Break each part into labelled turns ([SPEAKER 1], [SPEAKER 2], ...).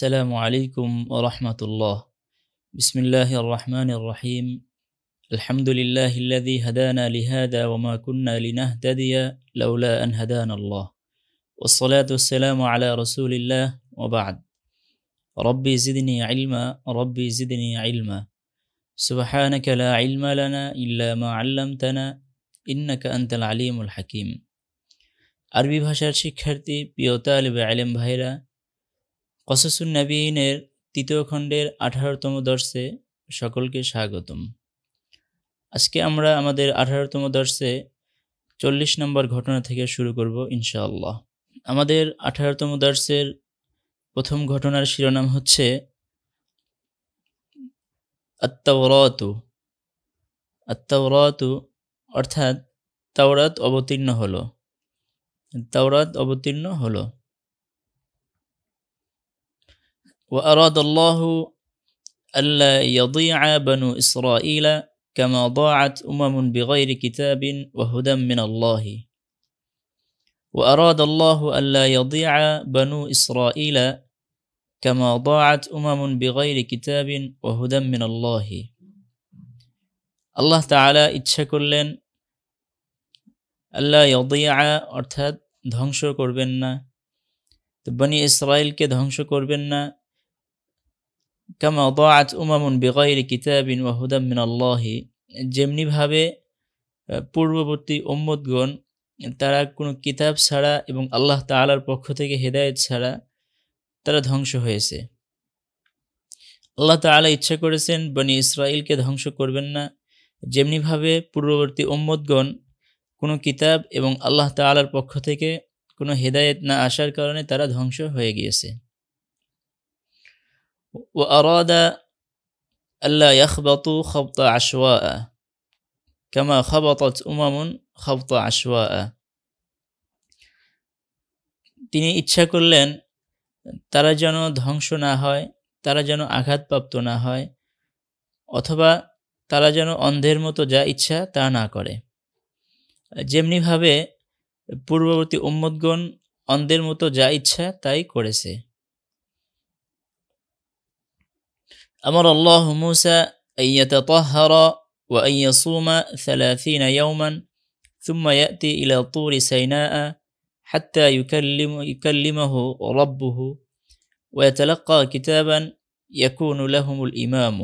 [SPEAKER 1] السلام عليكم ورحمة الله. بسم الله الرحمن الرحيم. الحمد لله الذي هدانا لهذا وما كنا لنهتدي لولا أن هدانا الله، والصلاة والسلام على رسول الله وبعد. ربي زدني علما، ربي زدني علما. سبحانك لا علم لنا إلا ما علمتنا إنك أنت العليم الحكيم. আরবি ভাষার শিক্ষার্থী প্রিয় তালিবে ইলম ভাইরা, কসসুন নবীনের তৃতীয় খণ্ডের 18তম দর্শে সকলকে স্বাগতম। আজকে আমরা আমাদের 18তম দর্শে 40 নম্বর ঘটনা থেকে শুরু করব ইনশাআল্লাহ। আমাদের 18তম দর্শের প্রথম ঘটনার শিরোনাম হচ্ছে আত-তাওরাতু অর্থাৎ তাওরাত অবতীর্ণ হলো। তাওরাত অবতীর্ণ হলো। وأراد الله ألا يضيع بنو إسرائيل كما ضاعت بغير كتاب وهدى من الله. وأراد الله ألا يضيع بنو إسرائيل كما ضاعت بغير كتاب وهدى من الله. আল্লাহ তাআলা ইচ্ছা করলেন আল্লাহ ইয়াদিয়া অর্থাৎ ধ্বংস করবেন না, তো বনি ইসরাইলকে ধ্বংস করবেন না। কামা দাআত বিগাইরি কিতাবিন ওয়া হুদাম মিনাল্লাহি, যেমনিভাবে পূর্ববর্তী উম্মতগণ তারা কোনো কিতাব ছাড়া এবং আল্লাহ তাআলার পক্ষ থেকে হেদায়েত ছাড়া তারা ধ্বংস হয়েছে। আল্লাহ তাআলা ইচ্ছা করেছেন বনি ইসরাইলকে ধ্বংস করবেন না, যেমনিভাবে পূর্ববর্তী উম্মতগণ কোনো কিতাব এবং আল্লাহ তাআলার পক্ষ থেকে কোনো হেদায়েত না আসার কারণে তারা ধ্বংস হয়ে গিয়েছে। وأراد ألا يخبطوا خبط عشواء كما خبطت خبط عشواء. তিনি ইচ্ছা করলেন তারা যেন ধ্বংস না হয়, তারা যেন আঘাতপ্রাপ্ত না হয়, অথবা তারা যেন অন্ধের মতো যা ইচ্ছা তা না করে, যেমনিভাবে পূর্ববর্তী উম্মতগণ অন্ধের মতো যা ইচ্ছা তাই করেছে। أمر الله موسى أن يتطهر وأن يصوم 30 يوما ثم يأتي إلى طور سيناء حتى يكلمه ربه ويتلقى كتابا يكون لهم الإمام.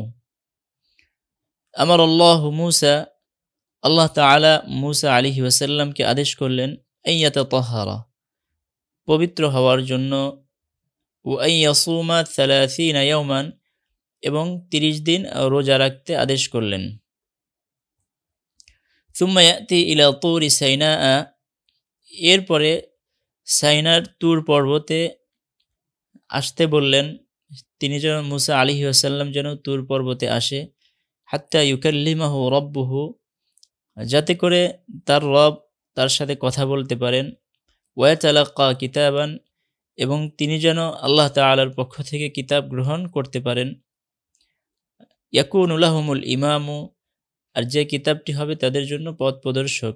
[SPEAKER 1] أمر الله موسى الله تعالى موسى عليه وسلم কে আদেশ করলেন أن يتطهر পবিত্র হওয়ার জন্য, وأن يصوم 30 يوما এবং 30 দিন রোজা রাখতে আদেশ করলেন। সুম্মা ইয়াতি ইলা তুরি সাইনা, এরপরে সাইনার তুর পর্বতে আসতে বললেন। তিনি যেন মুসা আলাইহিস সালাম যেন তুর পর্বতে আসে, হাত্তা ইউকাল্লিমাহু রাব্বুহু, যাতে করে তার রব তার সাথে কথা বলতে পারেন। ওয়া তালাক্কা কিতাবান, এবং তিনি যেন আল্লাহ তাআলার পক্ষ থেকে কিতাব গ্রহণ করতে পারেন। ইয়াকুনু লাহুমুল ইমামু, আর যে কিতাবটি হবে তাদের জন্য পথ প্রদর্শক।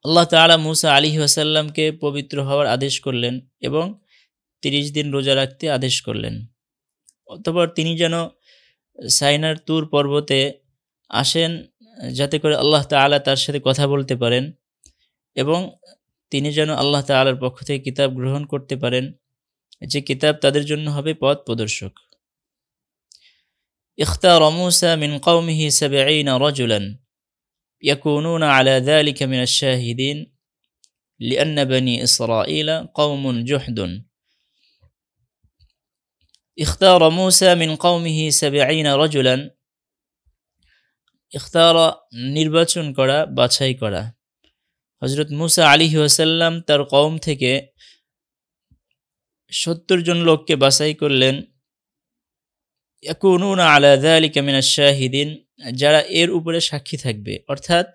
[SPEAKER 1] আল্লাহ তাআলা মুসা আলাইহিস সালামকে পবিত্র হওয়ার আদেশ করলেন এবং 30 দিন রোজা রাখতে আদেশ করলেন। অতঃপর তিনি যেন সাইনার তুর পর্বতে আসেন, যাতে করে আল্লাহ তাআলা তার সাথে কথা বলতে পারেন এবং তিনি যেন আল্লাহ তাআলার পক্ষ থেকে কিতাব গ্রহণ করতে পারেন, যে কিতাব তাদের জন্য হবে পথ প্রদর্শক। اختار موسى من قومه 70 رجلا يكونون على ذلك من الشاهدين لأن بني إسرائيل قوم جحد. اختار موسى من قومه 70 رجلا. اختار নির্বাচন করা, বাছাই করা। হযরত মুসা আলাইহিস সালাম তার কওম থেকে 70 জন লোককে বাছাই করলেন। ইয়াকুনুনা আলা যালিকা মিনাশ শাহিদিন, যারা এর উপরে সাক্ষী থাকবে, অর্থাৎ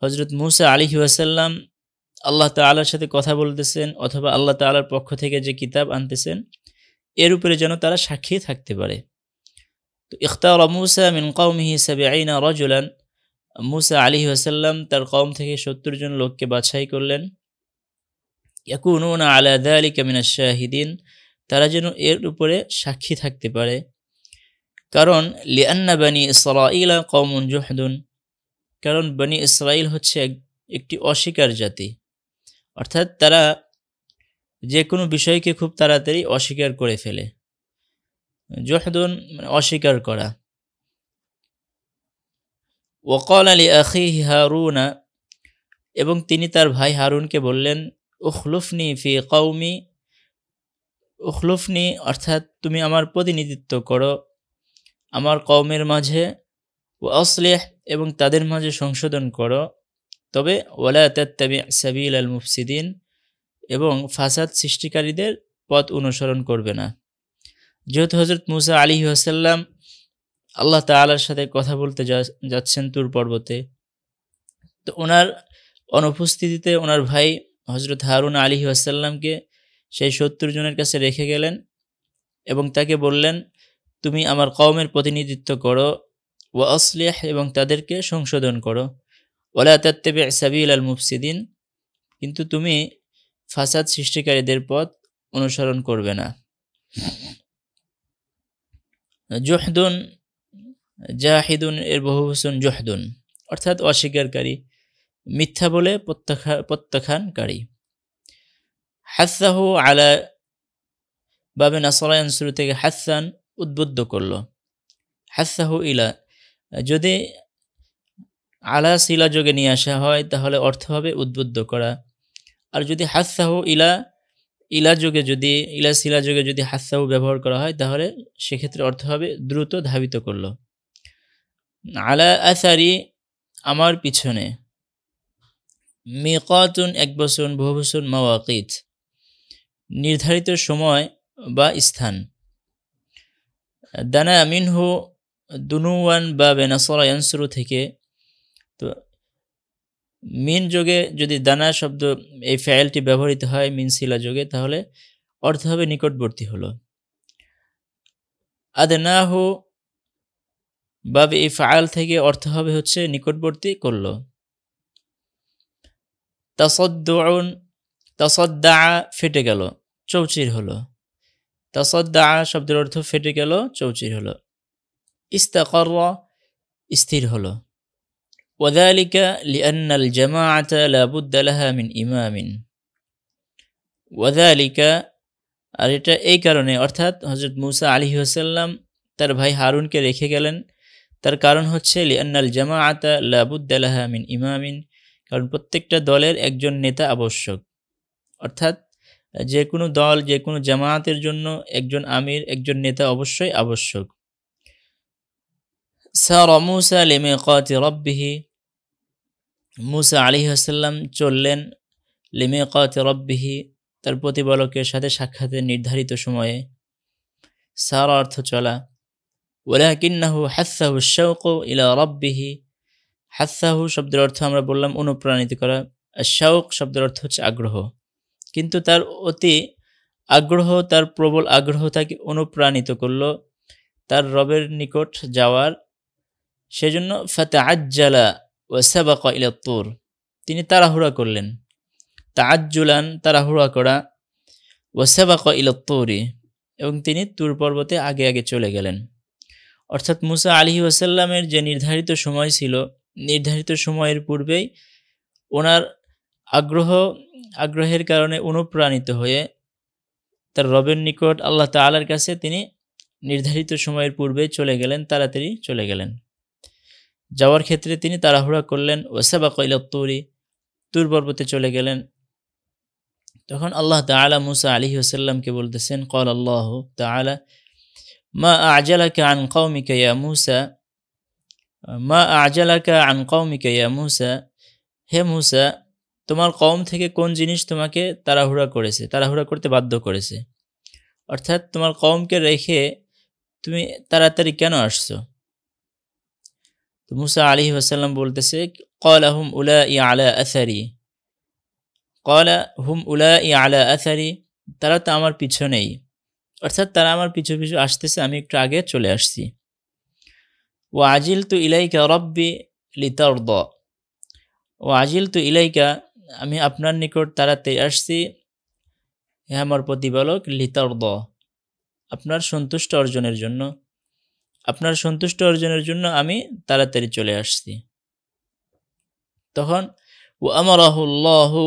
[SPEAKER 1] হযরত মুসা আলাইহিস সালাম আল্লাহ তাআলার সাথে কথা বলতেছেন অথবা আল্লাহ তাআলার পক্ষ থেকে যে কিতাব আনতেছেন এর উপরে যেন তারা সাক্ষী থাকতে পারে। তো ইখতারা মুসা মিন কওমিহি 70 রাজুলান, মুসা আলাইহিস সালাম তার কওম থেকে 70 জন লোককে বাছাই করলেন। ইয়াকুনুনা আলা যালিকা মিনাশ শাহিদিন, তারা যেন এর উপরে সাক্ষী থাকতে পারে। কারণ লিআন্না বানি ইসরাঈলা কওমুন জুহদুন, কারণ বনি ইসরাইল হচ্ছে একটি অস্বীকার জাতি, অর্থাৎ তারা যে কোনো বিষয়কে খুব তাড়াতাড়ি অস্বীকার করে ফেলে। জুহদুন মানে অস্বীকার করা। ওয়াকালা লিআখিহি হারুনা, এবং তিনি তার ভাই হারুনকে বললেন, উখলুফনি ফি কওমি, উখলুফনি অর্থাৎ তুমি আমার প্রতিনিধিত্ব করো আমার কওমের মাঝে, ও আসলিহ এবং তাদের মাঝে সংশোধন করো, তবে ওয়ালা তাত্তাবি সাবিল আল মুফসিদিন, এবং ফাসাদ সৃষ্টিকারীদের পথ অনুসরণ করবে না। যেহেতু হযরত মুসা আলাইহিস সালাম আল্লাহ তাআলার সাথে কথা বলতে যাচ্ছেন তুর পর্বতে, তো ওনার অনুপস্থিতিতে ওনার ভাই হযরত হারুন আলাইহিস সালামকে সেই ৭০ জনের কাছে রেখে গেলেন এবং তাকে বললেন, তুমি আমার কওমের প্রতিনিধিত্ব করো, ওয়া আসলিহ এবং তাদেরকে সংশোধন করো, ওয়ালা তাত্তাবি সাবিল আল মুফসিদিন, কিন্তু তুমি ফাসাদ সৃষ্টিকারীদের পথ অনুসরণ করবে না। জুহদুন, জাহিদুন এর বহুবচন জুহদুন, অর্থাৎ অস্বীকারী, মিথ্যা বলে প্রত্যাখ্যানকারী। হাসাহু আলা বাবে নাসরায়ান শুরু থেকে হাসান উদ্বুদ্ধ করল। হাসাহু ইলা, যদি আলা সিলা যোগে নিয়ে আসা হয় তাহলে অর্থ হবে উদ্বুদ্ধ করা, আর যদি হাসাহু ইলা ইলা যোগে যদি ইলা সিলা যোগে যদি হাসাহু ব্যবহার করা হয় তাহলে সেক্ষেত্রে অর্থ হবে দ্রুত ধাবিত করল। আলা আসারি আমার পিছনে, মিকাতুন এক বচন বহুবচন মাওয়াকিত নির্ধারিত সময় বা স্থান। দানা মিনহু দুনুওয়ান বা বেনাসরা ইয়ানসুরু থেকে, তো মিন যোগে যদি দানা শব্দ এই ফাইলটি ব্যবহৃত হয় মিন সিলা যোগে তাহলে অর্থ হবে নিকটবর্তী হলো। আদনাহু বাবে এই ফাইল থেকে অর্থ হবে হচ্ছে নিকটবর্তী করলো। তাসাদ্দুউন, তাসাদ্দা ফেটে গেল, চৌচির হলো। তাসাদ্দা শব্দের অর্থ ফেটে গেল, চৌচির হলো। ইস্তাকাররা স্থির হলো। ওয়াযালিকা লিআন্নাল জামাআতা লা বুদ্দা লাহা মিন ইমামিন। ওয়াযালিকা, আর এটা এই কারণে, অর্থাৎ হযরত মুসা আলাইহিস সালাম তার ভাই হারুনকে রেখে গেলেন, তার কারণ হচ্ছে লিআন্নাল জামাআতা লা বুদ্দা লাহা মিন ইমামিন, কারণ প্রত্যেকটা দলের একজন নেতা আবশ্যক, অর্থাৎ যে কোনো দল যে কোনো জামায়াতের জন্য একজন আমির একজন নেতা অবশ্যই আবশ্যক। সারা মুসা লিমিকাতি রাব্বিহি, মুসা আলাইহিস সালাম চললেন লিমিকাতি রাব্বিহি তার প্রতিপালকের সাথে সাক্ষাতের নির্ধারিত সময়ে। সারা অর্থ চলা। ওয়ালাকিন্নাহু হাসাহু আশ-শাওকু ইলা রাব্বিহি, হাসাহু শব্দের অর্থ আমরা বললাম অনুপ্রাণিত করা, আশ-শাওক শব্দের অর্থ হচ্ছে আগ্রহ, কিন্তু তার অতি আগ্রহ, তার প্রবল আগ্রহ তাকে অনুপ্রাণিত করল তার রবের নিকট যাওয়ার, সেজন্য ফাতাআজ্জালা ওয়া সাবাকা ইলা তুর, তিনি তাড়াহুড়া করলেন। তাআজ্জুলান তাড়াহুড়া করা, ওয়া সাবাকা ইলা তুরি এবং তিনি তুর পর্বতে আগে আগে চলে গেলেন। অর্থাৎ মুসা আলাইহিস সালামের যে নির্ধারিত সময় ছিল, নির্ধারিত সময়ের পূর্বেই ওনার আগ্রহের কারণে অনুপ্রাণিত হয়ে তার রবের নিকট আল্লাহ তাআলার কাছে তিনি নির্ধারিত সময়ের পূর্বে চলে গেলেন, তাড়াতাড়ি চলে গেলেন। যাওয়ার ক্ষেত্রে তিনি তাড়াহুড়া করলেন। ওয়াসাবাকা ইলা তুরি, তুর পর্বতে চলে গেলেন। তখন আল্লাহ তাআলা মুসা আলাইহিস সালামকে বলতেছেন, ক্বাল আল্লাহু তাআলা মা আ'জালাকা আন কওমিকা ইয়া মুসা, মা আ'জালাকা আন কওমিকা ইয়া মুসা, হে মুসা তোমার কওম থেকে কোন জিনিস তোমাকে তাড়াহুড়া করতে বাধ্য করেছে, অর্থাৎ তোমার কওমকে রেখে তুমি তাড়াতাড়ি কেন আসছো? তো মুসা আলাইহিস সালাম বলতেছে, ক্বালা হুম উলাই আলা আসারি, ক্বালা হুম উলাই আলা আসারি, তারা তো আমার পিছনেই, অর্থাৎ তারা আমার পিছু পিছু আসতেছে, আমি একটু আগে চলে আসছি। ওয়া আজিলতু ইলাইকা রাব্বি লিতারদা, ওয়া আজিলতু ইলাইকা, আমি আপনার নিকট তাড়াতাড়ি আসছি হে আমার প্রতিপালক, লিতারদ, আপনার সন্তুষ্ট অর্জনের জন্য, আপনার সন্তুষ্ট অর্জনের জন্য আমি তাড়াতাড়ি চলে আসছি। তখন ওয়ামারাহুল্লাহু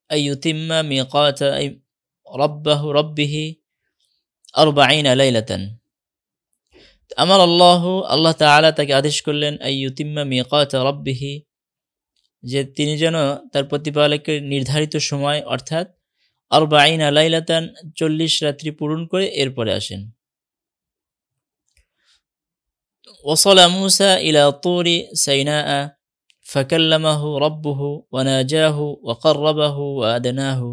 [SPEAKER 1] আইয়ুতিম্মা মিকাতা রব্বিহি 40 লাইলাতান। আল্লাহ তাআলা তাকে আদেশ করলেন আইয়ুতিম্মা মিকাতা রব্বিহি, যে তিনি যেন তার প্রতিপালকের নির্ধারিত সময় অর্থাৎ 40 লাইলাতান 40 রাত্রি পূরণ করে এরপরে আসেন। ওয়াসালা মূসা ইলা তুরি সাইনাআ ফাকাল্লামাহু রাব্বুহু ওয়া নাজাহু ওয়া কাররাবাহু ওয়া আদনাহু।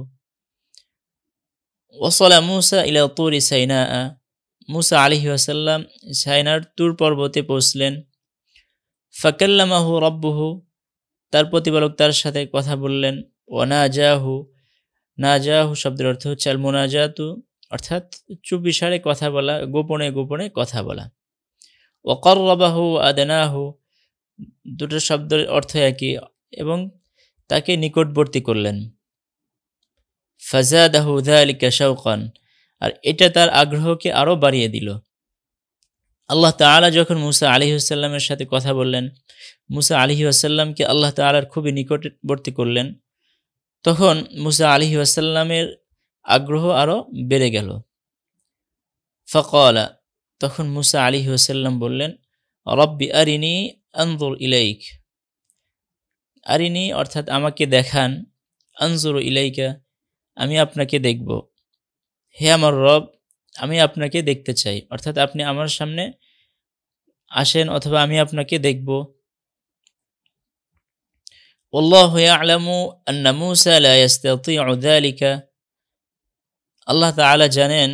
[SPEAKER 1] ওয়াসালা মূসা ইলা তুরি সাইনাআ, মূসা আলাইহিস সালাম সাইনার তুর পর্বতে পৌঁছলেন। ফাকাল্লামাহু রাব্বুহু, তার প্রতিপালক তার সাথে কথা বললেন। ওয়া নাজাহু, নাজাহু শব্দের অর্থ হচ্ছে আল মুনাজাতু, অর্থাৎ চুপিসারে কথা বলা, গোপনে গোপনে কথা বলা। ওয়া কাররাবাহু ওয়া আদনাহু, দুটো শব্দের অর্থ একই, এবং তাকে নিকটবর্তী করলেন। ফাজাদাহু যালিকা শাওকান, আর এটা তার আগ্রহকে আরও বাড়িয়ে দিল। আল্লাহ তাআলা যখন মূসা আলাইহিস সালামের সাথে কথা বললেন, মূসা আলাইহিস সালামকে আল্লাহ তাআলার খুবই নিকটবর্তী করলেন, তখন মূসা আলাইহিস সালামের আগ্রহ আরও বেড়ে গেল। ফাকালা, তখন মূসা আলাইহিস সালাম বললেন, রব্বি আরিনি আনজুর ইলাইক, আরিনি অর্থাৎ আমাকে দেখান, আনজুর ইলাইকা, আমি আপনাকে দেখব। হে আমার রব, আমি আপনাকে দেখতে চাই, অর্থাৎ আপনি আমার সামনে আসেন অথবা আমি আপনাকে দেখব। ওয়াল্লাহু ইয়ালামু আন্না মূসা লা ইস্তাতিউ যালিকা, আল্লাহ তাআলা জানেন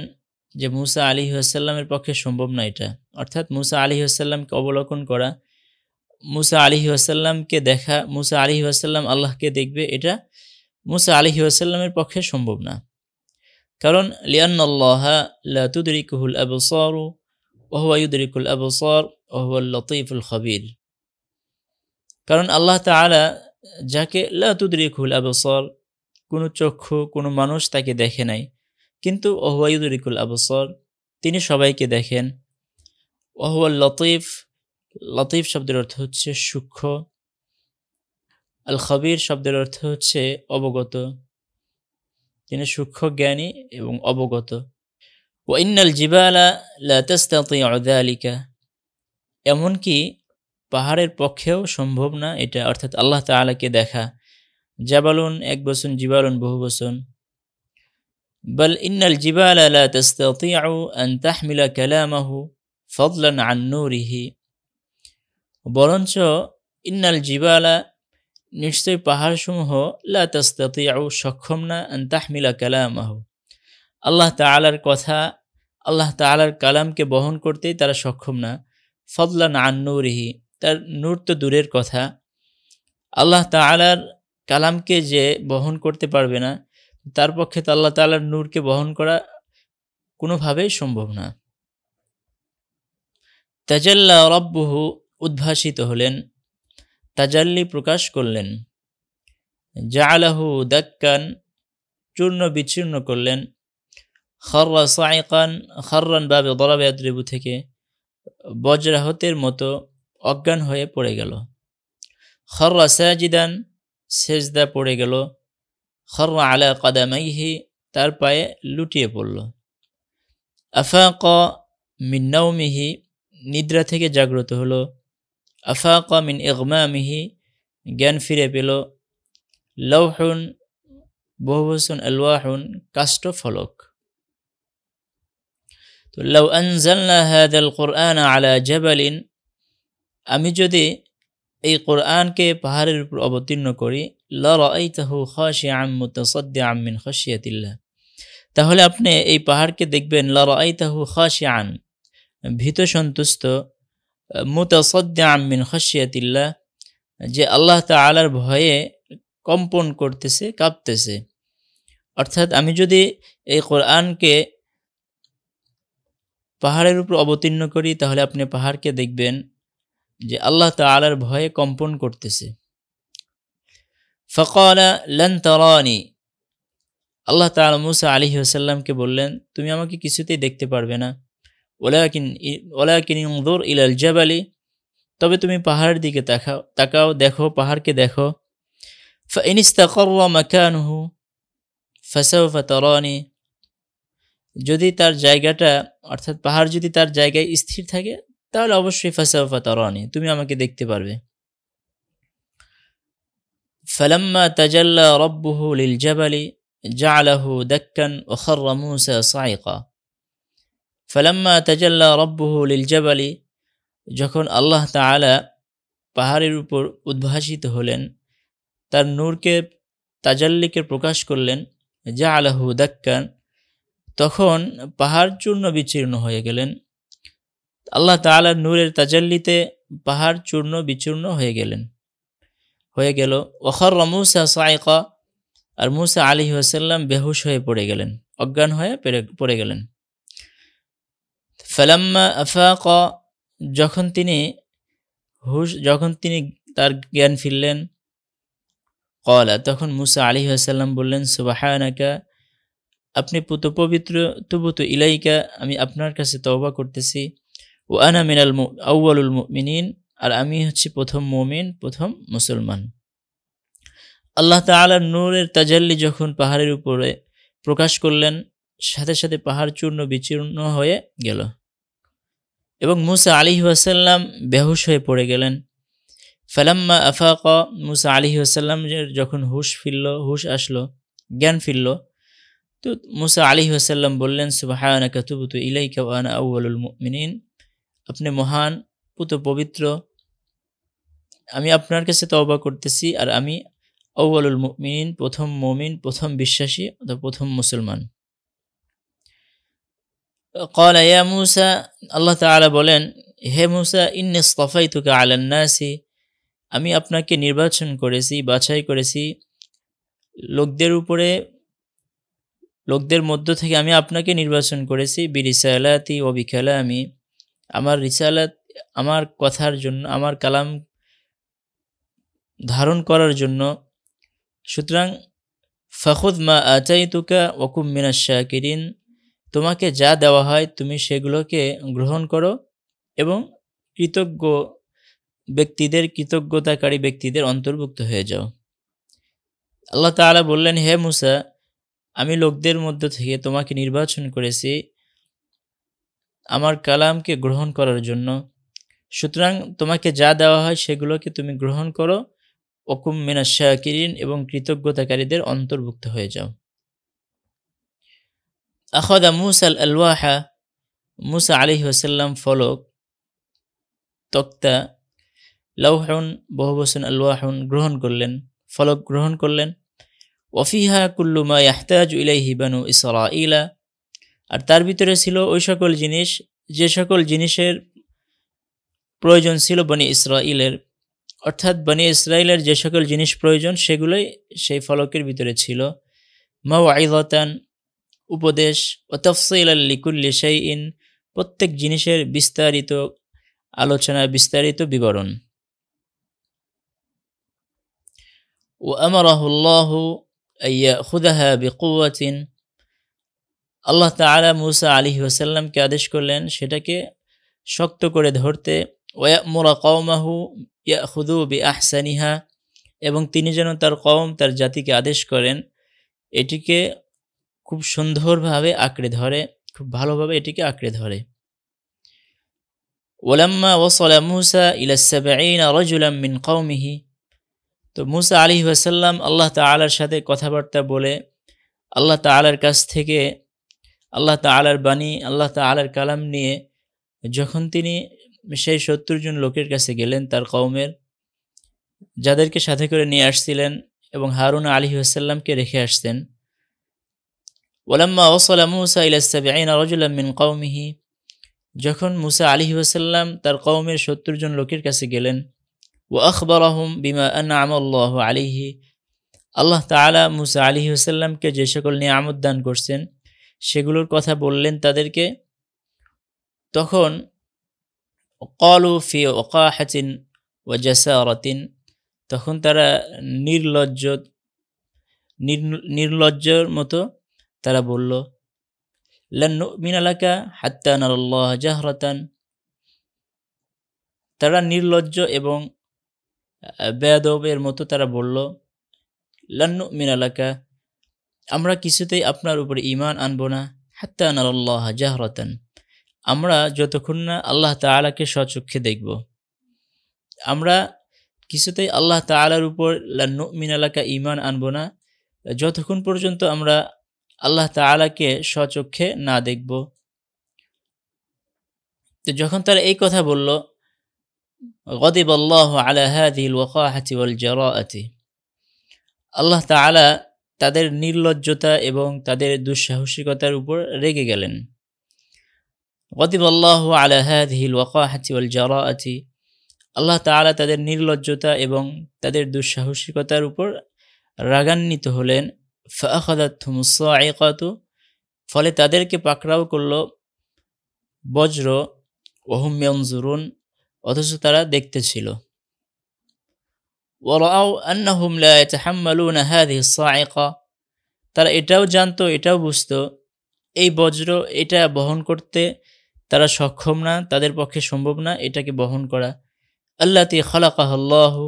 [SPEAKER 1] যে মূসা আলাইহিস সালামের পক্ষে সম্ভব না এটা, অর্থাৎ মূসা আলাইহিস সালামকে অবলোকন করা, মূসা আলাইহিস সালামকে দেখা, মূসা আলাইহিস সালাম আল্লাহকে দেখবে, এটা মূসা আলাইহিস সালামের পক্ষে সম্ভব না। কারণ লিআন্নাল্লাহা লা তুদরিকুহুল আবসারু ওয়া হুয়া ইউদরিকুল আবসার ওয়া হুয়াল লতীফুল খবীর, কারণ আল্লাহ তাআলা যাকে লা তুদরিকুহুল আবসার, কোনো চক্ষু কোনো মানুষ তাকে দেখে নাই, কিন্তু ওয়া হুয়া ইউদরিকুল আবসার, তিনি সবাইকে দেখেন। ওয়া হুয়াল লতীফ, লতীফ শব্দের অর্থ হচ্ছে সূক্ষ্ম, আল খবীর শব্দের অর্থ হচ্ছে অবগত, তিনি সূক্ষ্ম জ্ঞানী এবং অবগত। ওয়া ইন্নাল জিবালা লা তাস্তাতিউ যালিকা, এমনকি পাহাড়ের পক্ষেও সম্ভব না এটা, অর্থাৎ আল্লাহ তাআলাকে দেখা। জাবালুন এক বচন, জিবালুন বহু বচন। বাল ইন্নাল জিবালা লা তাস্তাতিউ আন তাহমিলা কালামাহু ফাদলান আন নূরিহি, বরঞ্চ ইন্নাল জিবালা, নিশ্চয় পাহাড়সমূহ, লা তাস্তাতিউ সক্ষম না, আন তাহমিলা কালামাহু, আল্লাহ তাআলার কথা, আল্লাহ তাআলার কালামকে বহন করতেই তারা সক্ষম না। ফদলান আন নূরিহি, তার নূর তো দূরের কথা, আল্লাহ তাআলার কালামকে যে বহন করতে পারবে না, তার পক্ষে তো আল্লাহ তাআলার নূরকে বহন করা কোনোভাবেই সম্ভব না। তাজাল্লা রব্বুহু, উদ্ভাসিত হলেন, তাজাল্লি প্রকাশ করলেন। জাআলাহু দাক্কান, চূর্ণ বিচূর্ণ করলেন। খররা সাইকান, খররান বাবে দরাবে ইয়াদরিবু থেকে বজ্রাহতের মতো অজ্ঞান হয়ে পড়ে গেল। খররা সাজিদান, সেজদা পড়ে গেল। খররা আলা কাদামাইহি, তার পায়ে লুটিয়ে পড়ল। আফাকা মিন নাওমিহি, নিদ্রা থেকে জাগ্রত হলো। আফাকা মিন ইগমামিহি, জ্ঞান ফিরে পেল। লৌহুন বহুবচন, আলওয়াহুন কাষ্ঠ ফলক। তো লাউ আনজালনা হাযাল কুরআন আলা জাবালিন, আমি যদি এই কোরআনকে পাহাড়ের উপর অবতীর্ণ করি, লা রাআইতাহু খাশিআম মুতাসাদ্দিআম মিন খাশিয়াতিল্লাহ, তাহলে আপনি এই পাহাড়কে দেখবেন, লা রাআইতাহু খাশিআন, ভীত সন্তুষ্ট, মুতাসাদ্দিআম মিন খাশিয়াতিল্লাহ, যে আল্লাহ তাআলার ভয়ে কম্পন করতেছে, কাঁপতেছে। অর্থাৎ আমি যদি এই কোরআনকে পাহাড়ের উপর অবতীর্ণ করি, তাহলে আপনি পাহাড়কে দেখবেন যে আল্লাহ তাআলার ভয়ে কম্পন করতেছে। ফাকালা লান তারানি, আল্লাহ তাআলা মূসা আলাইহিস সালামকে বললেন, তুমি আমাকে কিছুতেই দেখতে পারবে না। ওয়ালাকিন ইনজুর ইলাল জাবালি, তবে তুমি পাহাড়ের দিকে তাকাও, দেখো, পাহাড়কে দেখো। ফাইন ইসতাকাররা মাকানুহু ফাসাউফা তারানি, যদি তার জায়গাটা অর্থাৎ পাহাড় যদি তার জায়গায় স্থির থাকে তাহলে অবশ্যই ফাসাউফা তারানি, তুমি আমাকে দেখতে পারবে। ফালাম্মা তাজাল্লা রাব্বুহু লিল জাবালি জাআলাহু দাক্কান ওয়া খাররা মূসা সাইকা। ফালাম্মা তাজাল্লা রাব্বুহু লিল জাবালি, যখন আল্লাহ তাআলা পাহাড়ের উপর উদ্ভাসিত হলেন, তার নূরকে তাজাল্লিকে প্রকাশ করলেন, জাআলাহু দাক্কান, তখন পাহাড় চূর্ণ বিচূর্ণ হয়ে গেলেন। আল্লাহ তাআলার নূরের তাজাল্লিতে পাহাড় চূর্ণ বিচূর্ণ হয়ে গেল। ওয়া খাররা মূসা সাইকা, আর মূসা আলাইহিস সালাম বেহুশ হয়ে পড়ে গেলেন, অজ্ঞান হয়ে পড়ে গেলেন। ফালাম্মা আফাকা, যখন তিনি তার জ্ঞান ফিরলেন, ক্বালা, তখন মূসা আলাইহিস সালাম বললেন, সুবহানাকা, আপনি পবিত্র, তুবতু ইলাইকা, আমি আপনার কাছে তওবা করতেছি। ওয়া আনা মিনাল আউয়ালুল মুমিনিন, আর আমি হচ্ছি প্রথম মুমিন, প্রথম মুসলমান। আল্লাহ তাআলার নূরের তাজাল্লি যখন পাহাড়ের উপরে প্রকাশ করলেন, সাথে সাথে পাহাড় চূর্ণ বিচূর্ণ হয়ে গেল এবং মূসা আলাইহিস সালাম বেহুশ হয়ে পড়ে গেলেন। ফালাম্মা আফাকা, মূসা আলাইহিস সালাম যখন হুশ আসলো, জ্ঞান ফিরল, তো মূসা আলাইহিস সালাম বললেন, সুবহানাকা তুবতু ইলাইকা ওয়া আনা আউয়ালুল মুমিনিন, আপনি মহান, পবিত্র, আমি আপনার কাছে তওবা করতেছি, আর আমি আউয়ালুল মুমিনিন, প্রথম মুমিন, প্রথম বিশ্বাসী অথবা প্রথম মুসলমান। ক্বালা ইয়া মূসা, আল্লাহ তাআলা বলেন, হে মূসা, ইন্নী ইসতাফাইতুকা আলান নাসি, আমি আপনাকে নির্বাচন করেছি, বাছাই করেছি লোকদের মধ্য থেকে আমি আপনাকে নির্বাচন করেছি, বিরিসালাতি ওয়া বিকালামি, আমার রিসালাত, আমার কথার জন্য, আমার কালাম ধারণ করার জন্য। সুতরাং ফাখুদ মা আতাইতুকা ওয়া কুম মিনাশ শাকিরিন, তোমাকে যা দেওয়া হয় তুমি সেগুলোকে গ্রহণ করো এবং কৃতজ্ঞতাকারী ব্যক্তিদের অন্তর্ভুক্ত হয়ে যাও। আল্লাহ তাআলা বললেন, হে মূসা, আমি লোকদের মধ্য থেকে তোমাকে নির্বাচন করেছি আমার কালামকে গ্রহণ করার জন্য। সুতরাং তোমাকে যা দেওয়া হয় সেগুলোকে তুমি গ্রহণ করো, ওকুম মিনাশ শাকিরিন, এবং কৃতজ্ঞতাকারীদের অন্তর্ভুক্ত হয়ে যাও। আখাযা মূসা আল আলওয়াহা, মূসা আলাইহিস সালাম ফলক, তক্তা, লাউহুন বহুবচন আলওয়াহুন ফলক গ্রহণ করলেন। ওয়াফিহা কুল্লু মা ইয়াহতাজু ইলাইহি বানু ইসরাঈলা, আর তার ভিতরে ছিল ওই সকল জিনিস যে সকল জিনিসের প্রয়োজন ছিল বনি ইসরাঈলের, অর্থাৎ বনি ইসরাঈলের যে সকল জিনিস প্রয়োজন সেগুলোই সেই ফলকের ভিতরে ছিল। মাওয়াইযাতান, উপদেশ, ওয়া তাফসীলাল লিকুল্লি শাইইন, প্রত্যেক জিনিসের বিস্তারিত আলোচনা, বিস্তারিত বিবরণ। ওয়া আমারাহুল্লাহু আইয়াখুযাহা বিকুওয়াতিন, আল্লাহ তাআলা মূসা আলাইহিস সালামকে আদেশ করলেন সেটাকে শক্ত করে ধরতে। ওয়া ইয়ামুরা কওমাহু ইয়াখুযু বিআহসানিহা, এবং তিনি যেন তার জাতিকে আদেশ করেন এটিকে খুব সুন্দরভাবে আঁকড়ে ধরে, খুব ভালোভাবে এটিকে আঁকড়ে ধরে। ওয়ালাম্মা ওয়াসালা মূসা ইলা ৭০ রাজুলাম মিন কওমিহি, তো মূসা আলাইহিস সালাম আল্লাহ তাআলার সাথে কথাবার্তা বলে আল্লাহ তাআলার কাছ থেকে আল্লাহ তাআলার বাণী, আল্লাহ তাআলার কালাম নিয়ে যখন তিনি সেই ৭০ জন লোকের কাছে গেলেন, তার কওমের, যাদেরকে সাথে করে নিয়ে আসছিলেন এবং হারুন আলাইহিস সালামকে রেখে আসতেন। ওয়ালাম্মা ওয়াসালা মূসা ইলা ৭০ রাজুলাম মিন কওমিহি, যখন মূসা আলাইহিস সালাম তার কওমের ৭০ জন লোকের কাছে গেলেন, ওয়া আখবারাহুম বিমা আনআমা আল্লাহু আলাইহি, আল্লাহ তাআলা মূসা আলাইহিস সালামকে যে সকল নিয়ামত দান করছেন সেগুলোর কথা বললেন তাদেরকে। তখন ক্বালু ফি ওয়াকাহাতিন ওয়া জাসারাতিন, তখন তারা নির্লজ্জ নির্লজ্জের মতো তারা বলল, লান নুমিনা লাকা হাত্তা নারাল্লাহ জাহরাতান। তারা নির্লজ্জ এবং বেয়াদবের মতো তারা বলল, লান নুমিনা লাকা, আমরা কিছুতেই আপনার উপরে ঈমান আনব না, হাত্তা নারাল্লাহ জাহরাতান, আমরা যতক্ষণ না আল্লাহ তাআলাকে স্বচক্ষে দেখব। আমরা কিছুতেই আল্লাহ তাআলার উপর লান নুমিনা লাকা ঈমান আনব না যতক্ষণ পর্যন্ত আমরা আল্লাহ তাআলাকে স্বচক্ষে না দেখব। তো যখন তারা এই কথা বলল, গদিবাল্লাহু আলা হাযিহিল ওয়াকাহাতি ওয়াল জারাআতি, আল্লাহ তাআলা তাদের নির্লজ্জতা এবং তাদের দুঃসাহসিকতার উপর রেগে গেলেন। গদিবাল্লাহু আলা হাযিহিল ওয়াকাহাতি ওয়াল জারাআতি, আল্লাহ তাআলা তাদের নির্লজ্জতা এবং তাদের দুঃসাহসিকতার উপর রাগান্বিত হলেন। ফাআখাযাতহুমুস সাঈকাতু, ফলে তাদেরকে পাকড়াও করল বজ্র, ওয়াহুম ইয়ানজুরুন, অথচ তারা দেখতেছিল। ওয়ারাউ আন্নাহুম লা ইয়াতাহাম্মালুনা হাযিহিস সাঈকা, তারা এটাও জানতো, এটাও বুঝতো এই বজ্র এটা বহন করতে তারা সক্ষম না, তাদের পক্ষে সম্ভব না এটাকে বহন করা। আল্লাতী খালাকাহাল্লাহু,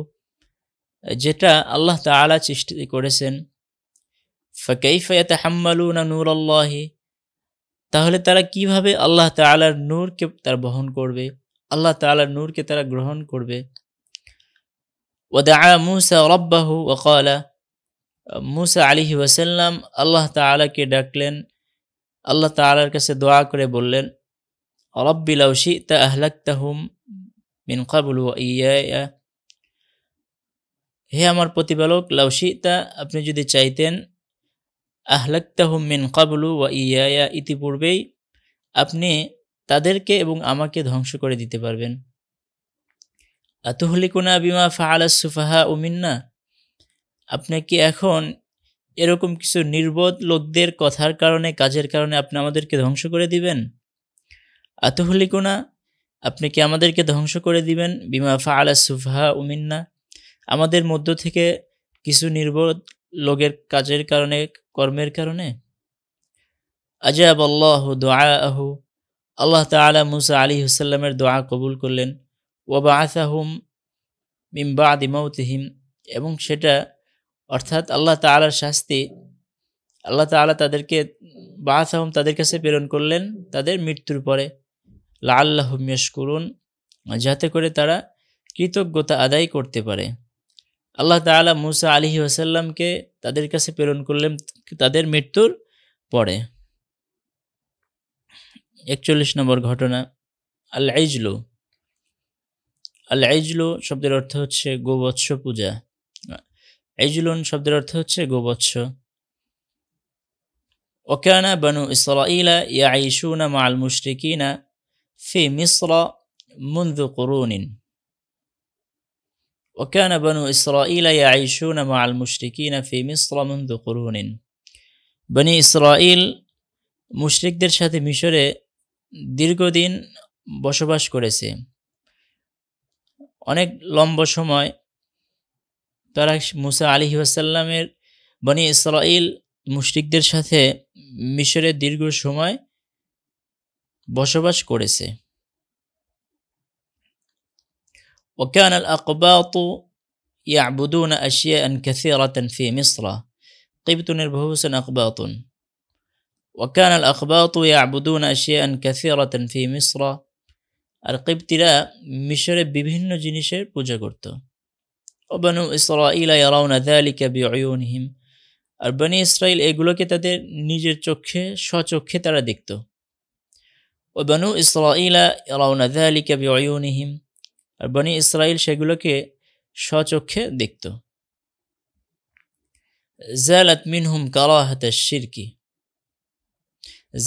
[SPEAKER 1] যেটা আল্লাহ তাআলা সৃষ্টি করেছেন। ফাকাইফা ইয়াতাহাম্মালুনা নূরাল্লাহি, তাহলে তারা কিভাবে আল্লাহ তাআলার নূরকে তারা বহন করবে, আল্লাহ তাআলার নূরকে তারা গ্রহণ করবে। ওয়াদাআ মূসা রাব্বাহু ওয়া ক্বালা, মূসা আলাইহি ওয়াসাল্লাম আল্লাহ তাআলাকে ডাকলেন, আল্লাহ তাআলার কাছে দোয়া করে বললেন, রাব্বি লাউ শি'তা আহলাকতাহুম মিন ক্বাবলু ওয়া ইয়্যায়া, হে আমার প্রতিপালক, লাউ শি'তা, আপনি যদি চাইতেন, আহলাকতাহুম মিন ক্বাবলু ওয়া ইয়্যায়া, ইতিপূর্বেই আপনি তাদেরকে এবং আমাকে ধ্বংস করে দিতে পারবেন। আতুহলিকুনা বিমা ফাআলাস সুফাহাউ মিন্না, আপনি কি এখন এরকম কিছু নির্বোধ লোকদের কথার কারণে, কাজের কারণে আপনি আমাদেরকে ধ্বংস করে দিবেন? আতুহলিকুনা, আপনি কি আমাদেরকে ধ্বংস করে দিবেন? বিমা ফাআলাস সুফাহাউ মিন্না, আমাদের মধ্য থেকে কিছু নির্বোধ লোকের কাজের কারণে, কর্মের কারণে। আজাবাল্লাহু দুআআহু, আল্লাহ তাআলা মূসা আলাইহিস সালামের দোয়া কবুল করলেন। ওয়া বাআসাহুম মিন বাদি মাউতিহিম, এবং সেটা অর্থাৎ আল্লাহ তাআলার শাস্তি, আল্লাহ তাআলা তাদেরকে বাআসাহুম, তাদের কাছে প্রেরণ করলেন তাদের মৃত্যুর পরে। লাআল্লাহুম ইয়াশকুরুন, যাতে করে তারা কৃতজ্ঞতা আদায় করতে পারে। আল্লাহ তাআলা মূসা আলাইহিস সালামকে তাদের কাছে প্রেরণ করলেন তাদের মৃত্যুর পরে। ৪১ নম্বর ঘটনা, আল ইজলু। আল ইজলু শব্দের অর্থ হচ্ছে গোবৎস পূজা। ইজলুন শব্দের অর্থ হচ্ছে গোবৎস। ওয়াকানা বানু ইসরাঈলা ইয়াঈশুনা মাআল মুশরিকিনা ফি মিসর মুনযু কুরুনিন। ওয়াকানা বানু ইসরাঈলা ইয়াঈশুনা মাআল মুশরিকিনা ফি মিসর মুনযু কুরুনিন। বনি ইসরাঈল মুশরিকদের সাথে মিশরে দীর্ঘদিন বসবাস করেছে, অনেক লম্বা সময় তারা মূসা আলাইহিস সালামের বনি ইসরাঈল মুশরিকদের সাথে মিশরে দীর্ঘ সময় বসবাস করেছে। وكان الأقباط يعبدون أشياء كثيرة في مصر قبط বহুবচন أقباط وكان الأقباط يعبدون أشياء كثيرة في مصر আর কিবতীরা মিশরে বিভিন্ন জিনিসের পূজা করত। وبنو إسرائيل يرون ذلك بعيونهم, আর বনি ইসরাইল এগুলোকে তাদের নিজের চোখে স্বচক্ষে তারা দেখত। وبنو إسرائيل يرون ذلك بعيونهم, আর বনি ইসরাইল সেগুলোকে স্বচক্ষে দেখত। زالت منهم كراهة الشرك,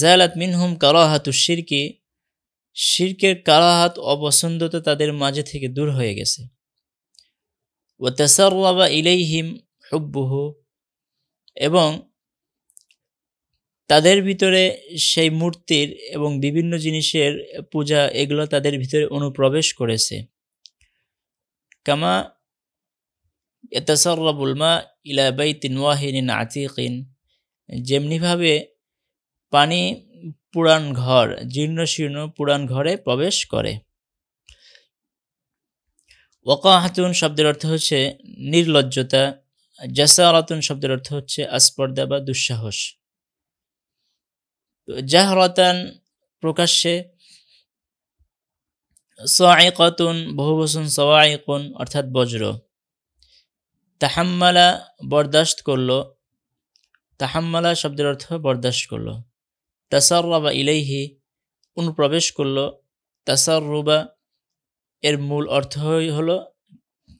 [SPEAKER 1] زالت منهم كراهة الشرك, শিরকের কারাহাত, অপছন্দতা তাদের মাঝে থেকে দূর হয়ে গেছে। وتسرب إليهم حبه, এবং তাদের ভিতরে সেই মূর্তির এবং বিভিন্ন জিনিসের পূজা, এগুলো তাদের ভিতরে অনুপ্রবেশ করেছে। কামা ইয়াতাসাররাবুল মা ইলা বাইতিন ওয়াহিদিন আতিকিন, যেমনিভাবে পানি পুরান ঘর, জীর্ণশীর্ণ পুরান ঘরে প্রবেশ করে। ওয়াকাহাতুন শব্দের অর্থ হচ্ছে নির্লজ্জতা, জাসারাতুন শব্দের অর্থ হচ্ছে আস্পর্ধা বা দুঃসাহস। জাহরাতান প্রকাশ্যে, সাইকাতুন বহুবচন সাওয়াইকুন অর্থাৎ বজ্র। তাহাম্মালা বরদাস্ত করলো, তাহাম্মালা শব্দের অর্থ বরদাস্ত করলো। তাসাররাবা ইলাইহি অনুপ্রবেশ করলো, তাসাররুবা এর মূল অর্থ হলো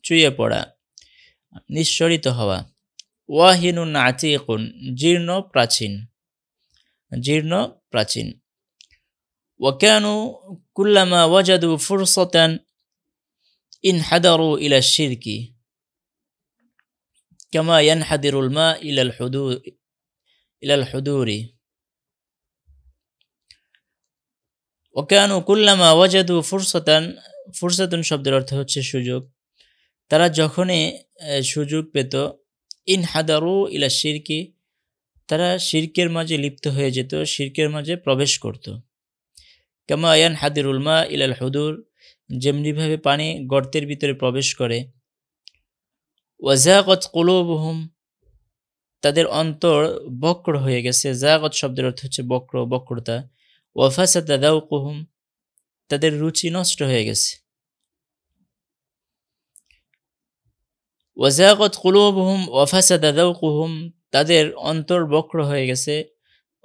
[SPEAKER 1] চুইয়ে পড়া, নিঃসরিত হওয়া। ওয়াহিনুন আতিকুন জীর্ণ প্রাচীন, জীর্ণ প্রাচীন। ওয়াকানু কুল্লামা ওয়াজাদু ফুরসাতান ইনহাদারু ইলা শিরকি কামা ইয়ানহাদিরুল মা ইলাল হুদুরি। ওয়াকানু কুল্লামা ওয়াজাদু ফুরসাতান, ফুরসাতুন শব্দের অর্থ হচ্ছে সুযোগ। তারা যখনই সুযোগ পেত, ইনহাদারু ইলা শিরকি তারা শিরকের মাঝে লিপ্ত হয়ে যেত, শিরকের মাঝে প্রবেশ করত। কামা ইয়ানহাদিরুল মা ইলাল হুদুর যেমনিভাবে পানি গর্তের ভিতরে প্রবেশ করে। ওয়াজাগত কুলুবুহুম তাদের অন্তর বক্র হয়ে গেছে, জাগত শব্দের অর্থ হচ্ছে বক্র, বক্রতা। ওয়াফাসাদা যাওকুহুম তাদের রুচি নষ্ট হয়ে গেছে। ওয়াজাগত কুলুবুহুম ওয়াফাসাদা যাওকুহুম তাদের অন্তর বক্র হয়ে গেছে,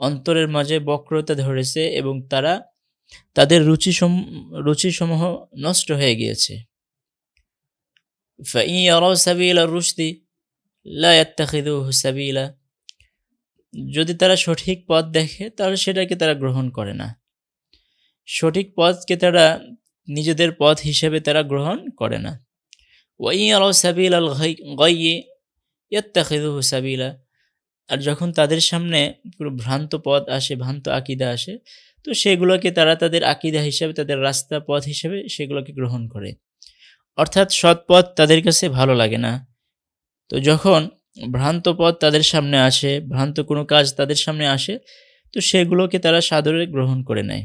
[SPEAKER 1] অন্তরের মাঝে বক্রতা ধরেছে এবং তারা তাদের রুচিসমূহ নষ্ট হয়ে গিয়েছে। ফাইন ইয়ারাউ সাবিলা রুশদি লা ইয়াত্তাখিযুহু সাবিলা যদি তারা সঠিক পথ দেখে তাহলে সেটাকে তারা গ্রহণ করে না, সঠিক পথকে তারা নিজেদের পথ হিসেবে তারা গ্রহণ করে না। ওয়াইন ইয়ারাউ সাবিলাল গায়য়ি ইয়াত্তাখিযুহু সাবিলা আর যখন তাদের সামনে কোনো ভ্রান্ত পথ আসে, ভ্রান্ত আকীদা আসে, তো সেগুলোকে তারা তাদের আকীদা হিসেবে, তাদের রাস্তা পথ হিসেবে সেগুলোকে গ্রহণ করে। অর্থাৎ সৎ পথ তাদের কাছে ভালো লাগে না। তো যখন ভ্রান্ত পথ তাদের সামনে আসে, ভ্রান্ত কোনো কাজ তাদের সামনে আসে, তো সেগুলোকে তারা সাদরে গ্রহণ করে নেয়।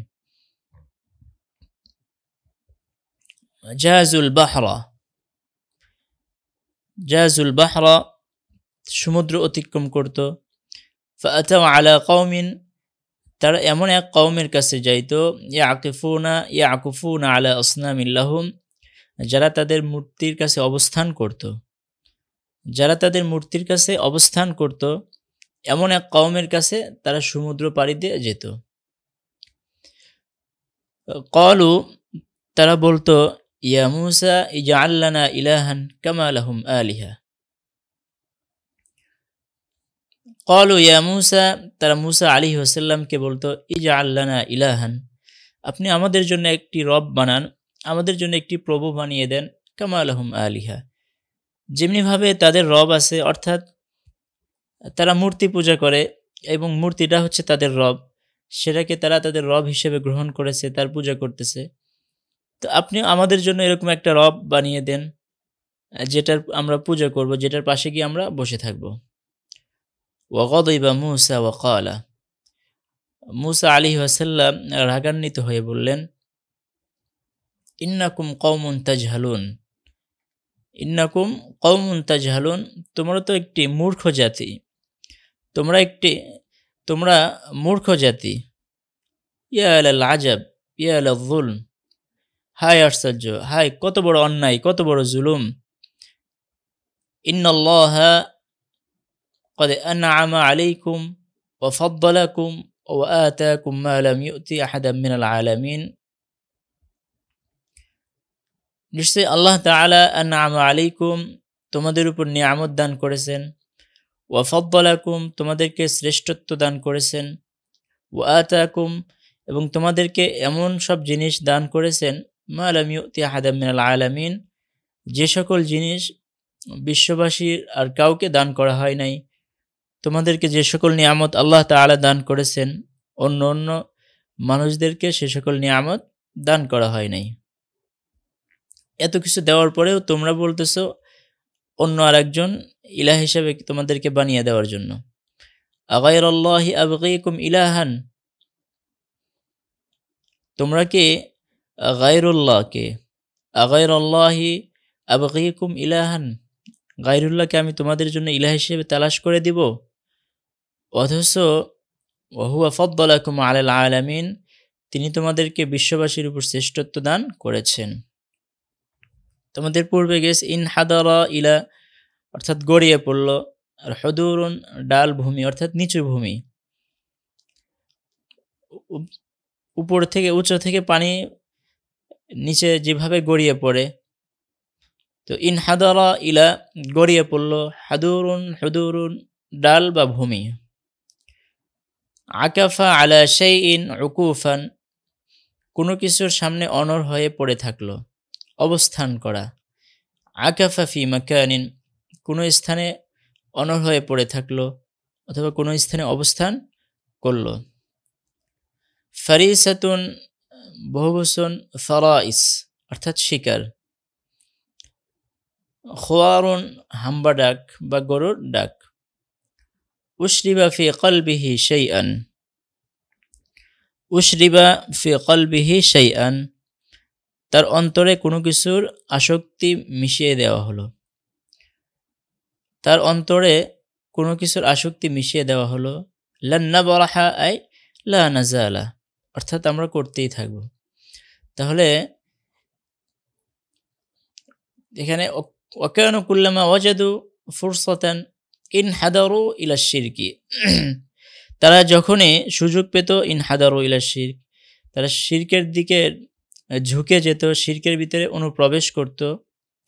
[SPEAKER 1] জাহাজুল বাহরা, জাহাজুল বাহরা সমুদ্র অতিক্রম করত। ফাআতাউ আলা কওমিন তারা এমন এক কওমের কাছে যাইত, ইয়াকুফুনা আলা আসনামিল লাহুম যারা তাদের মূর্তির কাছে অবস্থান করত, যারা তাদের মূর্তির কাছে অবস্থান করত, এমন এক কওমের কাছে তারা সমুদ্র পাড়ি দিয়ে যেত। ক্বালু তারা বলতো, ইয়া মূসা ইজআল লানা ইলাহান কামা লাহুম আলিহা। ক্বালু ইয়া মূসা তারা মূসা আলাইহিস সালামকে বলতো, ইজআল লানা ইলাহান আপনি আমাদের জন্য একটি রব বানান, আমাদের জন্য একটি প্রভু বানিয়ে দেন, কামা লাহুম আলিহা যেমনিভাবে তাদের রব আছে। অর্থাৎ তারা মূর্তি পূজা করে এবং মূর্তিটা হচ্ছে তাদের রব, সেটাকে তারা তাদের রব হিসেবে গ্রহণ করেছে, তার পূজা করতেছে। তো আপনি আমাদের জন্য এরকম একটা রব বানিয়ে দেন যেটার আমরা পূজা করব, যেটার পাশে গিয়ে আমরা বসে থাকব। ওয়াগাদিবা মূসা ওয়াকালা মূসা আলাইহিস সালাম রাগান্বিত হয়ে বললেন, ইন্নাকুম কওমুন তাজহালুন, ইন্নাকুম কওমুন তাজহালুন তোমরা তো একটি মূর্খ জাতি, তোমরা মূর্খ জাতি। ইয়া আলাল আজাব ইয়া আলাল যুলম হায় আশ্চর্য, হায় কত বড় অন্যায়, কত বড় জুলুম। ইন্নাল্লাহা ক্বাদ আনআমা আলাইকুম ওয়া ফাদ্দালাকুম ওয়া আতাকুম মা লাম ইউতি আহাদাম মিনাল আলামিন নিশ্চয়ই আল্লাহ তাআলা আনআমা আলাইকুম তোমাদের উপর নিয়ামত দান করেছেন, ওয়া ফাদ্দালাকুম তোমাদেরকে শ্রেষ্ঠত্ব দান করেছেন, ওয়া আতাকুম এবং তোমাদেরকে এমন সব জিনিস দান করেছেন, মা লাম ইউতি আহাদাম মিনাল আলামিন যে সকল জিনিস বিশ্ববাসীর আর কাউকে দান করা হয় নাই। তোমাদেরকে যে সকল নিয়ামত আল্লাহ তাআলা দান করেছেন, অন্য অন্য মানুষদেরকে সে সকল নিয়ামত দান করা হয় নাই। এত কিছু দেওয়ার পরেও তোমরা বলতেছো অন্য আরেকজন ইলাহ হিসেবে তোমাদেরকে বানিয়ে দেওয়ার জন্য। আগাইরাল্লাহি আবগীকুম ইলাহান, তোমরা কি গায়রুল্লাহকে, আগাইরাল্লাহি আবগীকুম ইলাহান, গায়রুল্লাহকে আমি তোমাদের জন্য ইলাহ হিসেবে তালাশ করে দিব, অথচ ওয়াহুয়া ফাদ্দালাকুম আলাল আলামিন, তিনি তোমাদেরকে বিশ্ববাসীর উপর শ্রেষ্ঠত্ব দান করেছেন। তোমাদের পূর্বে গেছে ইন হাদারা ইলা অর্থাৎ গড়িয়ে পড়ল, আর হুদুরুন ডাল ভূমি অর্থাৎ নিচু ভূমি, উপর থেকে উচ্চ থেকে পানি নিচে যেভাবে গড়িয়ে পড়ে, তো ইন হাদারা ইলা গড়িয়ে পড়ল, হাদুরুন হুদুরুন ডাল বা ভূমি। আকাফা আলা শাইইন উকুফান, কোনো কিছুর সামনে অনড় হয়ে পড়ে থাকলো, অবস্থান করা। আকাফা ফি মাকানিন, কোনো স্থানে অনড় হয়ে পড়ে থাকলো অথবা কোনো স্থানে অবস্থান করলো। ফারিসাতুন বহুবচন ফারাইস অর্থাৎ শিকার। খোয়ারুন হাম্বা ডাক বা গরুর ডাক। উশরিবা ফি কলবিহি শাইআন, উশরিবা ফি কলবিহি শাইআন, তার অন্তরে কোনো কিছুর আসক্তি মিশিয়ে দেওয়া হলো, তার অন্তরে কোনো কিছুর আসক্তি মিশিয়ে দেওয়া হলো। লান নাবরাহা আই লা নাজালা, অর্থাৎ আমরা করতেই থাকব। তাহলে এখানে ওয়াকানু কুল্লামা ওয়াজাদু ফুরসাতান ইনহাদারু ইলা শিরকি, তারা যখনই সুযোগ পেত ইনহাদারু ইলা শিরক, তারা শিরকের দিকে ঝুঁকে যেত, শিরকের ভিতরে অনুপ্রবেশ করত।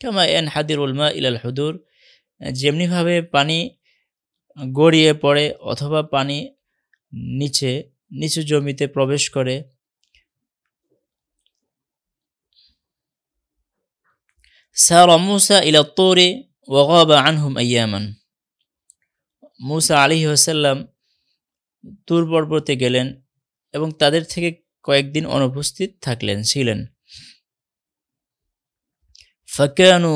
[SPEAKER 1] কামা ইয়ানহাদিরুল মা ইলাল হুদুর, যেমনিভাবে পানি গড়িয়ে পড়ে অথবা পানি নিচু জমিতে প্রবেশ করে। সারা মুসা ইলা তুরি ওয়া গাবা আনহুম আইয়ামান, মুসা আলাইহিস সালাম তুর পর্বতে গেলেন এবং তাদের থেকে কয়েকদিন অনুপস্থিত ছিলেন। ফাকানু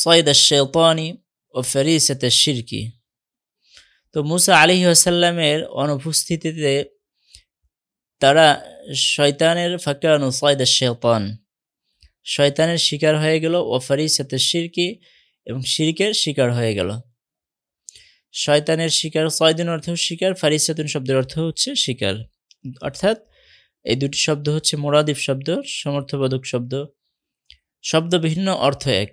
[SPEAKER 1] সাইদ আশ-শাইতানি ওয়া ফারিসাত আশ-শিরকি, তো মুসা আলাইহিস সালামের অনুপস্থিতিতে তারা শয়তানের, ফাকানু সাইদ আশ-শাইতান, শয়তানের শিকার হয়ে গেল, ও ফারিসাত আশ-শিরকি, এবং শিরকের শিকার হয়ে গেল। শয়তানের শিকার, সাইদুন অর্থ শিকার, ফারিসাতুন শব্দের অর্থ হচ্ছে শিকার, অর্থাৎ এই দুটি শব্দ হচ্ছে মুরাদিফ শব্দ, সমর্থবোধক শব্দ, শব্দ ভিন্ন অর্থ এক।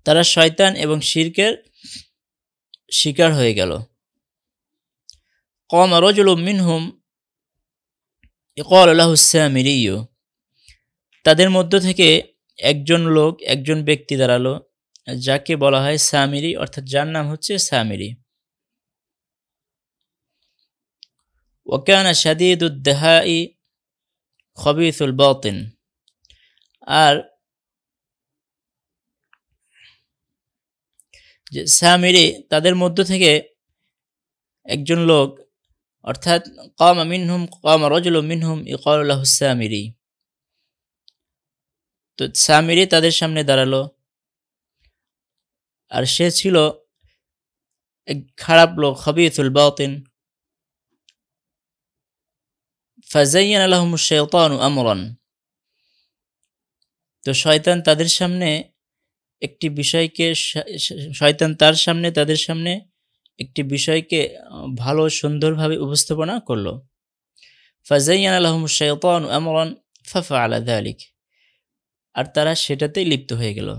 [SPEAKER 1] তারা শয়তান এবং শিরকের শিকার হয়ে গেল। ক্বামা রাজুলুম মিনহুম ইকালু লাহু সামিরী, তাদের মধ্য থেকে একজন ব্যক্তি দাঁড়ালো, যাকে বলা হয় সামিরি, অর্থাৎ যার নাম হচ্ছে সামিরি। ওয়াকানা শাদীদুদ দাহাই খবীসুল বাতিন, আর যে সামিরি তাদের মধ্য থেকে একজন লোক, অর্থাৎ ক্বামা রাজুলুম মিনহুম ইকালু লাহু সামিরি, তো সামিরি তাদের সামনে দাঁড়ালো, আর সে ছিল এক খারাপ লোক, খবীসুল বাতিন। ফাযায়্যানা লাহুমুশ শাইতানু আমরান, তো শয়তান তাদের সামনে একটি বিষয়কে ভালো সুন্দরভাবে উপস্থাপনা করলো। ফাযায়্যানা লাহুমুশ শাইতানু আমরান ফাফআলা যালিক, আর তারা সেটাতেই লিপ্ত হয়ে গেল।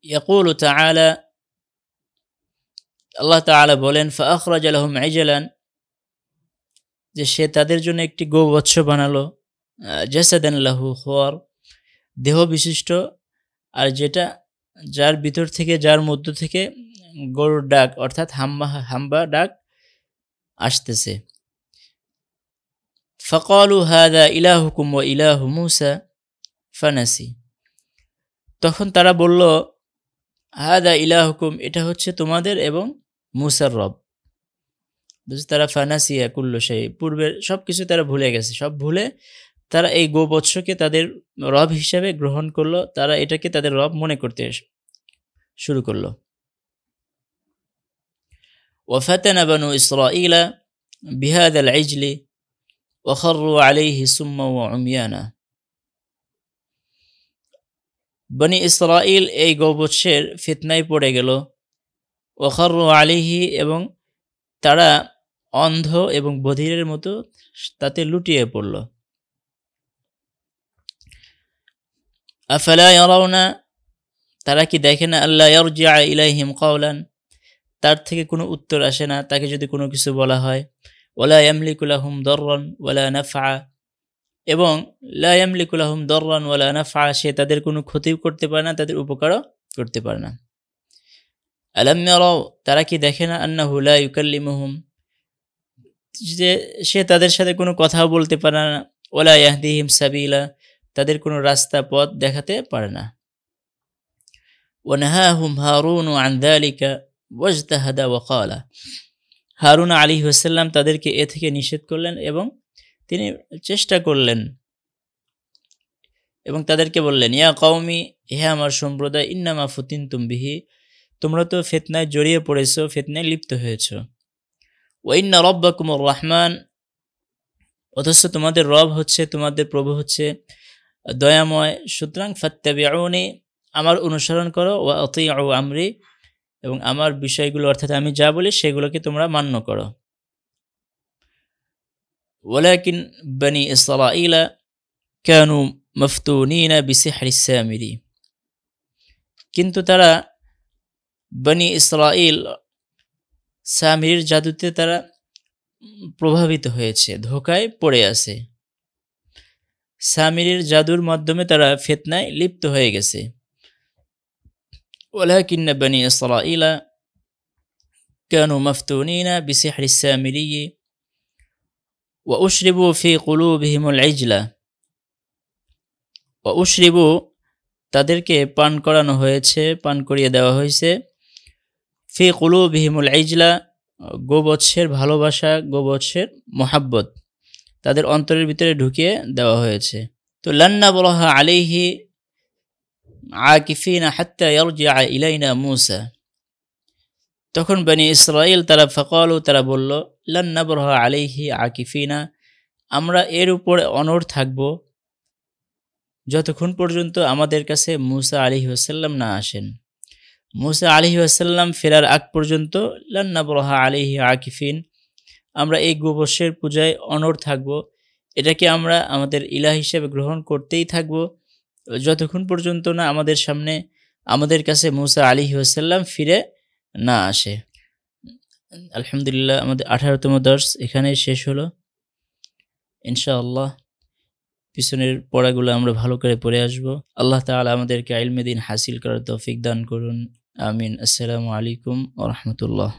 [SPEAKER 1] ইয়াকুলু তাআলা, আল্লাহ তাআলা বলেন, ফাআখরাজা লাহুম ইজলান, যে সে তাদের জন্য একটি গোবৎস বানালো, জাসাদান লাহু খুয়ার, দেহ বিশিষ্ট, আর যার মধ্য থেকে গরুর ডাক অর্থাৎ হাম্বা ডাক আসতেছে। ফাকালু হাযা ইলাহুকুম ওয়া ইলাহু মূসা ফানাসি, তখন তারা বলল, হাযা ইলাহুকুম, এটা হচ্ছে তোমাদের এবং মূসার রব। তারা ফানাসিয়া কুল্লু শাই, পূর্বের সবকিছু তারা ভুলে গেছে, সব ভুলে তারা এই গোবৎসকে তাদের রব হিসাবে গ্রহণ করলো, তারা এটাকে তাদের রব মনে করতে শুরু করলো। وفتن بنو إسرائيل بهذا العجل وخروا عليه سما وعميانا। বনি ইসরাইল এই গোবৎসের ফিতনায় পড়ে গেল। ওয়াখারু আলাইহি, এবং তারা অন্ধ এবং বধিরের মতো তাতে লুটিয়ে পড়ল। আফালা ইয়ারাউনা, তারা কি দেখে না, আল্লাহ ইয়ারজিআ ইলাইহিম কাওলান, তার থেকে কোনো উত্তর আসে না তাকে যদি কোনো কিছু বলা হয়। ওয়ালা ইয়ামলিকু লাহুম দাররান ওয়ালা নাফআ, এবং লা ইয়ামলিকু লাহুম দাররান ওয়ালা নাফআ, সে তাদের কোনো ক্ষতি করতে পারে না, তাদের উপকারও করতে পারে না। আলাম ইয়ারাউ, তারা কি দেখে না, আন্নাহু লা ইউকাল্লিমুহুম, যে সে তাদের সাথে কোনো কথাও বলতে পারে না। ওয়ালা ইয়াহদিহিম সাবিলা, তাদের কোনো রাস্তা পথ দেখাতে পারে না। ওয়া নাহাহুম হারুন আন যালিকা ওয়াজতাহাদা ওয়া ক্বালা, হারুন আলাইহিস সালাম তাদেরকে এ থেকে নিষেধ করলেন এবং তিনি চেষ্টা করলেন এবং তাদেরকে বললেন, ইয়া কওমি, হে আমার সম্প্রদায়, ইন্নামা ফুতিনতুম বিহি, তোমরা তো ফিতনায় জড়িয়ে পড়েছো, ফিতনায় লিপ্ত হয়েছো। ওয়া ইন্না রাব্বাকুমুর রহমান, অথচ তোমাদের রব হচ্ছে, তোমাদের প্রভু হচ্ছে দয়াময়। সুতরাং ফাত্তাবিউনি, আমার অনুসরণ করো, ওয়া আতিউ আমরি, এবং আমার বিষয়গুলো অর্থাৎ আমি যা বলি সেগুলোকে তোমরা মান্য করো। ওয়ালাকিন বনি ইসরাঈল কানু মফতুনিনা বিসিহরিস সামিরি, কিন্তু তারা বনি ইসরাঈল সামিরির জাদুতে তারা প্রভাবিত হয়েছে, ধোঁকায় পড়ে আছে। সামিরির জাদুর মাধ্যমে তারা ফিতনায় লিপ্ত হয়ে গেছে। ওয়ালাকিন বনি ইসরাঈল কানু মফতুনিনা বিসিহরিস সামিরি ওয়া উশরিবু ফি কুলুবিহিমুল ইজলা, ওয়া উশরিবু, তাদেরকে পান করানো হয়েছে, পান করিয়ে দেওয়া হয়েছে, ফি কুলুবিহিমুল ইজলা, গোবৎসের ভালোবাসা, গোবৎসের মোহাব্বত তাদের অন্তরের ভিতরে ঢুকিয়ে দেওয়া হয়েছে। তো লান্না বলাহা আলাইহি আকিফিনা হাত্তা ইয়ারজিআ ইলাইনা মূসা, তখন বনি ইসরাঈল তারা ফাকালু, তারা বলল, লান্না বলাহা আলাইহি আকিফিনা, আমরা এর উপরে অনড় থাকব যতক্ষণ পর্যন্ত আমাদের কাছে মূসা আলাইহিস সালাম না আসেন। মূসা আলাইহিস সালাম ফেরার আগ পর্যন্ত লান্না বলাহা আলাইহি আকিফিন, আমরা এই গোবৎসের পূজায় অনড় থাকব, এটাকে আমরা আমাদের ইলাহ হিসেবে গ্রহণ করতেই থাকব যতক্ষণ পর্যন্ত না আমাদের সামনে, আমাদের কাছে মূসা আলাইহিস সালাম ফিরে না আসে। আলহামদুলিল্লাহ, আমাদের 18তম দর্স এখানেই শেষ হলো। ইনশাআল্লাহ পিছনের পড়াগুলো আমরা ভালো করে পড়ে আসব। আল্লাহ তাআলা আমাদেরকে ইলমে দ্বীন হাসিল করার তৌফিক দান করুন। আমিন। আসসালামু আলাইকুম ওয়া রাহমাতুল্লাহ।